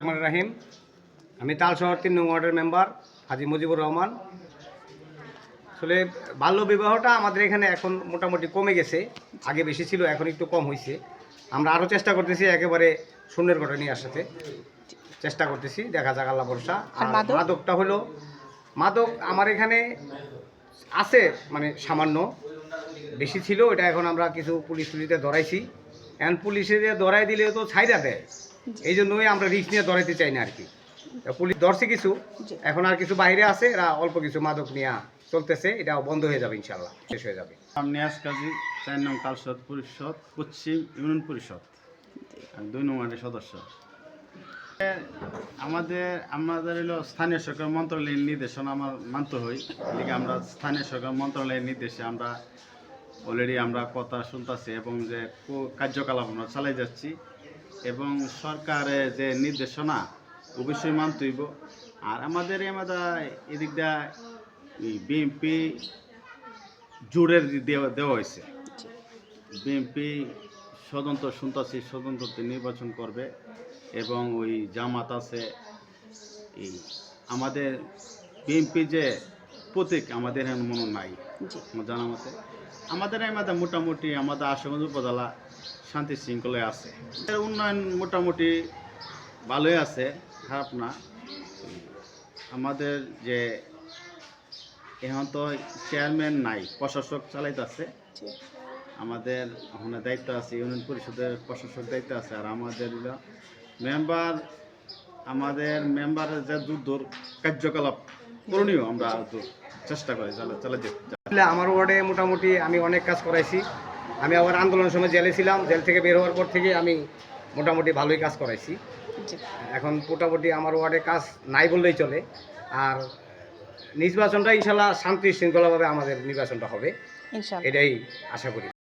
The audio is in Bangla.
রাহিম আমি তালশহর ৩ নং ওয়ার্ডের মেম্বার হাজী মুজিবুর রহমান। আসলে বাল্য বিবাহটা আমাদের এখানে এখন মোটামুটি কমে গেছে, আগে বেশি ছিল, এখন একটু কম হয়েছে। আমরা আরও চেষ্টা করতেছি একেবারে শূন্যের ঘটনা নিয়ে আসাতে চেষ্টা করতেছি, দেখা যাক আল্লাহ ভরসা। আর মাদকটা হলো মাদক আমার এখানে আছে, মানে সামান্য বেশি ছিল, এটা এখন আমরা কিছু পুলিশ টুলিতে ধরাইছি। এখন পুলিশে ধরাই দিলে তো ছাইরা দেয়, এই জন্যই আমরা রিস্ক নিয়ে ধরাইতে চাই না আর কি। পুলিশ ধরছে কিছু, এখন আর কিছু বাইরে আছে, এরা অল্প কিছু মাদক নিয়ে চলতেছে, এটাও বন্ধ হয়ে যাবে ইনশাল্লাহ, শেষ হয়ে যাবে। নিয়াজ কাজী ৪ নং তালশহর পরিষদ পশ্চিম ইউনিয়ন পরিষদ ২ নং ওয়ার্ডের সদস্য। আমাদের হলো স্থানীয় সরকার মন্ত্রণালয়ের নির্দেশনা আমার মানতে হয়, এদিকে আমরা স্থানীয় সরকার মন্ত্রণালয়ের নির্দেশে আমরা অলরেডি আমরা কথা শুনতেছি এবং যে কার্যকলাপ আমরা চালাই যাচ্ছি, এবং সরকারের যে নির্দেশনা অবশ্যই মানতে হইব। আর আমাদের এদিক দিয়ে বিএনপি জোরের দেওয়া হয়েছে, বিএনপি স্বতন্ত্র শুনতেছি স্বতন্ত্র নির্বাচন করবে, এবং ওই জামাত আছে। এই আমাদের বিএনপি যে প্রতীক আমাদের মনে নাই জানা মতে, আমাদের মোটামুটি আমাদের আশুগঞ্জ উপজেলা শান্তি শৃঙ্খলায় আছে, উন্নয়ন মোটামুটি ভালোই আছে, খারাপ না। আমাদের যে এখন তো চেয়ারম্যান নাই, প্রশাসক চালাইতেছে, আমাদের ওখানে দায়িত্ব আছে, ইউনিয়ন পরিষদের প্রশাসক দায়িত্ব আছে। আর মেম্বারের যে দূর কার্যকলাপ করণীয় আমরা চেষ্টা করি চালাতে। আমার ওয়ার্ডে মোটামুটি আমি অনেক কাজ করাইছি। আমি আবার আন্দোলনের সময় জেলে ছিলাম, জেল থেকে বের হওয়ার পর থেকে আমি মোটামুটি ভালোই কাজ করাইছি। এখন মোটামুটি আমার ওয়ার্ডে কাজ নাই বললেই চলে। আর নির্বাচনটা ইনশাল্লাহ শান্তি শৃঙ্খলাভাবে আমাদের নির্বাচনটা হবে, এটাই আশা করি।